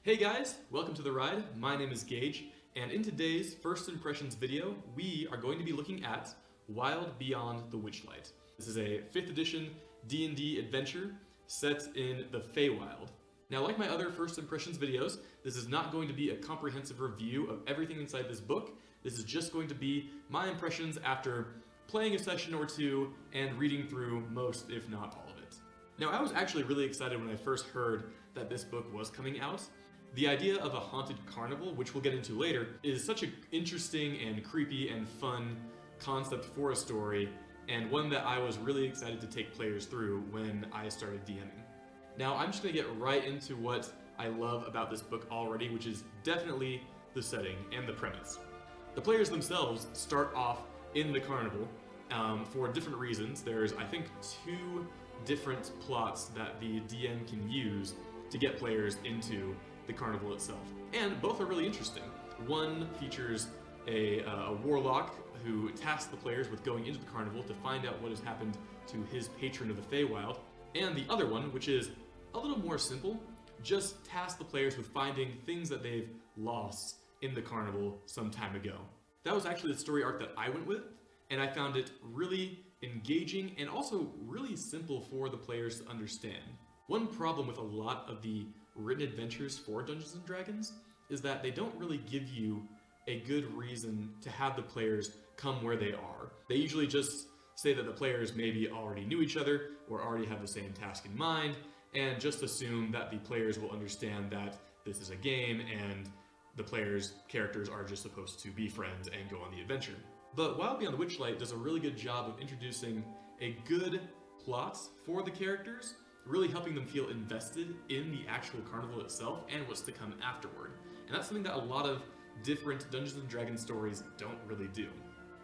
Hey guys, welcome to the ride. My name is Gage, and in today's first impressions video, we are going to be looking at Wild Beyond the Witchlight. This is a 5th edition D&D adventure set in the Feywild. Now, like my other first impressions videos, this is not going to be a comprehensive review of everything inside this book. This is just going to be my impressions after playing a session or two and reading through most, if not all of it. Now, I was actually really excited when I first heard that this book was coming out. The idea of a haunted carnival, which we'll get into later, is such an interesting and creepy and fun concept for a story, and one that I was really excited to take players through when I started DMing. Now, I'm just going to get right into what I love about this book already, which is definitely the setting and the premise. The players themselves start off in the carnival for different reasons. There's, I think, 2 different plots that the DM can use to get players into the carnival itself, and both are really interesting. One features a warlock who tasks the players with going into the carnival to find out what has happened to his patron of the Feywild, and the other one, which is a little more simple, just tasks the players with finding things that they've lost in the carnival some time ago. That was actually the story arc that I went with, and I found it really engaging and also really simple for the players to understand. One problem with a lot of the written adventures for Dungeons & Dragons is that they don't really give you a good reason to have the players come where they are. They usually just say that the players maybe already knew each other or already have the same task in mind, and just assume that the players will understand that this is a game and the players' characters are just supposed to be friends and go on the adventure. But Wild Beyond the Witchlight does a really good job of introducing a good plot for the characters, really helping them feel invested in the actual carnival itself and what's to come afterward. And that's something that a lot of different Dungeons & Dragons stories don't really do.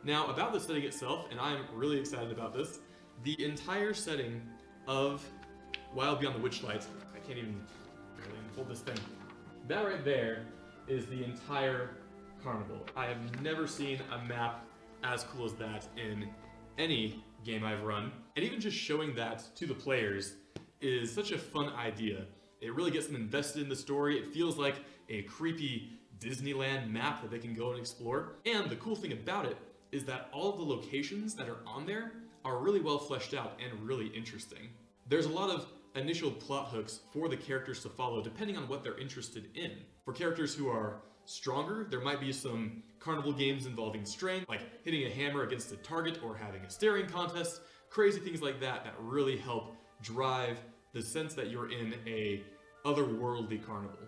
Now, about the setting itself, and I'm really excited about this, the entire setting of Wild Beyond the Witchlight, I can't even barely hold this thing. That right there is the entire carnival. I have never seen a map as cool as that in any game I've run. And even just showing that to the players is such a fun idea. It really gets them invested in the story. It feels like a creepy Disneyland map that they can go and explore. And the cool thing about it is that all of the locations that are on there are really well fleshed out and really interesting. There's a lot of initial plot hooks for the characters to follow depending on what they're interested in. For characters who are stronger, there might be some carnival games involving strength, like hitting a hammer against a target or having a staring contest, crazy things like that that really help drive the sense that you're in a otherworldly carnival.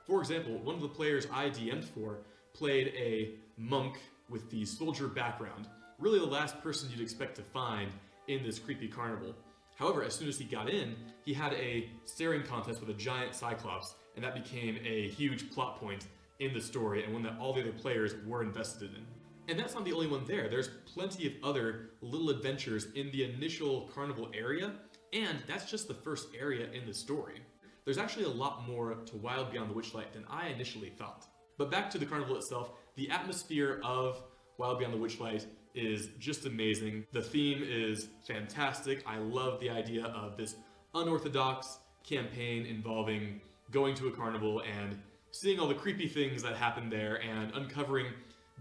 For example, one of the players I DM'd for played a monk with the soldier background, really the last person you'd expect to find in this creepy carnival. However, as soon as he got in, he had a staring contest with a giant cyclops, and that became a huge plot point in the story and one that all the other players were invested in. And that's not the only one there. There's plenty of other little adventures in the initial carnival area, and that's just the first area in the story. There's actually a lot more to Wild Beyond the Witchlight than I initially thought. But back to the carnival itself, the atmosphere of Wild Beyond the Witchlight is just amazing. The theme is fantastic. I love the idea of this unorthodox campaign involving going to a carnival and seeing all the creepy things that happen there and uncovering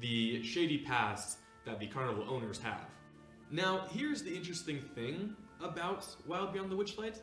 the shady past that the carnival owners have. Now, here's the interesting thing about Wild Beyond the Witchlight.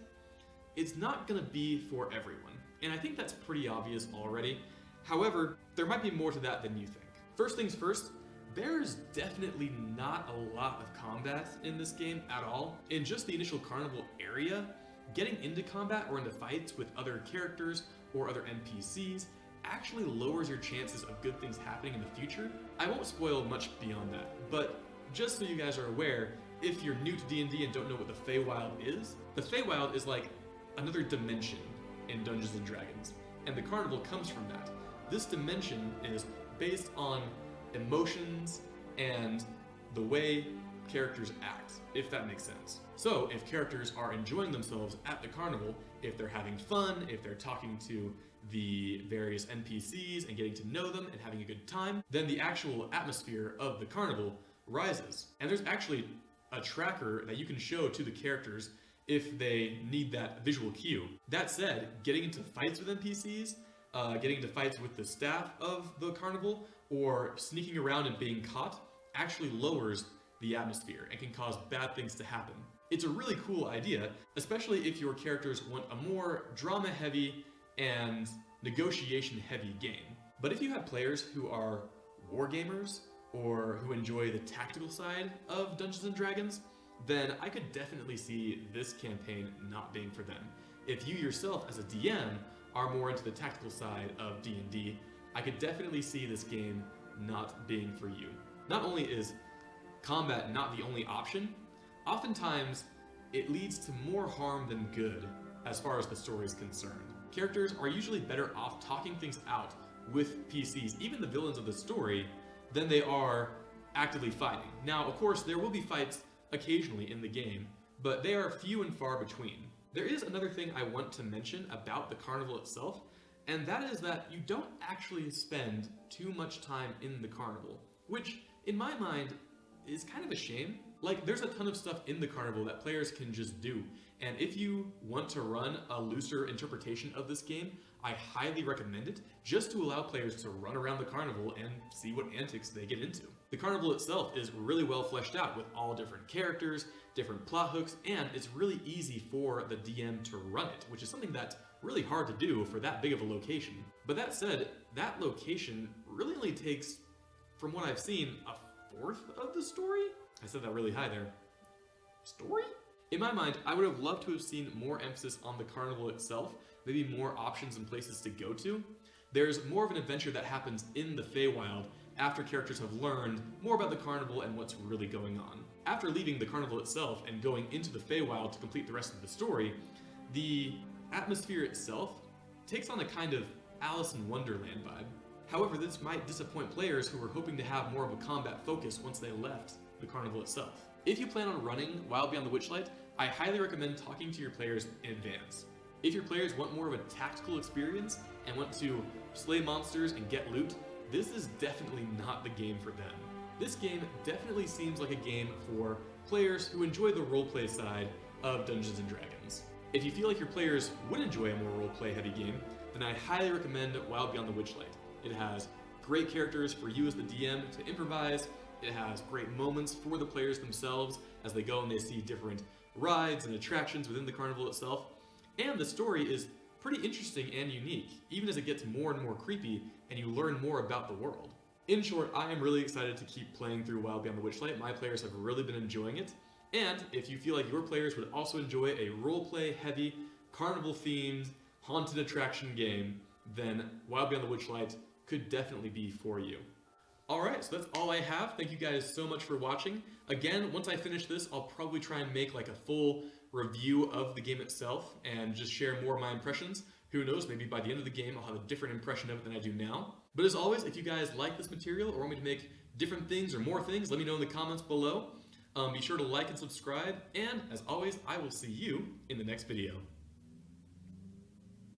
It's not gonna be for everyone, and I think that's pretty obvious already. However, there might be more to that than you think. First things first, there's definitely not a lot of combat in this game at all. In just the initial carnival area, getting into combat or into fights with other characters or other NPCs actually lowers your chances of good things happening in the future. I won't spoil much beyond that, but just so you guys are aware, if you're new to D&D and don't know what the Feywild is, the Feywild is like another dimension in Dungeons & Dragons, and the carnival comes from that. This dimension is based on emotions and the way characters act, if that makes sense. So if characters are enjoying themselves at the carnival, if they're having fun, if they're talking to the various NPCs and getting to know them and having a good time, then the actual atmosphere of the carnival rises. And there's actually a tracker that you can show to the characters if they need that visual cue. That said, getting into fights with NPCs getting into fights with the staff of the carnival, or sneaking around and being caught actually lowers the atmosphere and can cause bad things to happen. It's a really cool idea, especially if your characters want a more drama-heavy and negotiation-heavy game. But if you have players who are wargamers, or who enjoy the tactical side of Dungeons & Dragons, then I could definitely see this campaign not being for them. If you yourself, as a DM, are more into the tactical side of D&D, I could definitely see this game not being for you. Not only is combat not the only option, oftentimes it leads to more harm than good as far as the story is concerned. Characters are usually better off talking things out with PCs, even the villains of the story, than they are actively fighting. Now, of course, there will be fights occasionally in the game, but they are few and far between. There is another thing I want to mention about the carnival itself, and that is that you don't actually spend too much time in the carnival, which, in my mind, is kind of a shame. Like, there's a ton of stuff in the carnival that players can just do, and if you want to run a looser interpretation of this game, I highly recommend it, just to allow players to run around the carnival and see what antics they get into. The carnival itself is really well fleshed out with all different characters, different plot hooks, and it's really easy for the DM to run it, which is something that's really hard to do for that big of a location. But that said, that location really only takes, from what I've seen, a fourth of the story? I said that really high there. Story? In my mind, I would have loved to have seen more emphasis on the carnival itself, maybe more options and places to go to. There's more of an adventure that happens in the Feywild after characters have learned more about the carnival and what's really going on. After leaving the carnival itself and going into the Feywild to complete the rest of the story, the atmosphere itself takes on a kind of Alice in Wonderland vibe. However, this might disappoint players who were hoping to have more of a combat focus once they left the carnival itself. If you plan on running Wild Beyond the Witchlight, I highly recommend talking to your players in advance. If your players want more of a tactical experience and want to slay monsters and get loot, this is definitely not the game for them. This game definitely seems like a game for players who enjoy the roleplay side of Dungeons & Dragons. If you feel like your players would enjoy a more roleplay heavy game, then I highly recommend Wild Beyond the Witchlight. It has great characters for you as the DM to improvise, it has great moments for the players themselves as they go and they see different rides and attractions within the carnival itself, and the story is pretty interesting and unique, even as it gets more and more creepy and you learn more about the world. In short, I am really excited to keep playing through Wild Beyond the Witchlight. My players have really been enjoying it, and if you feel like your players would also enjoy a roleplay heavy, carnival themed, haunted attraction game, then Wild Beyond the Witchlight could definitely be for you. Alright, so that's all I have. Thank you guys so much for watching. Again, once I finish this, I'll probably try and make like a full review of the game itself and just share more of my impressions. Who knows, maybe by the end of the game I'll have a different impression of it than I do now. But as always, if you guys like this material or want me to make different things or more things, let me know in the comments below. Be sure to like and subscribe, and as always, I will see you in the next video.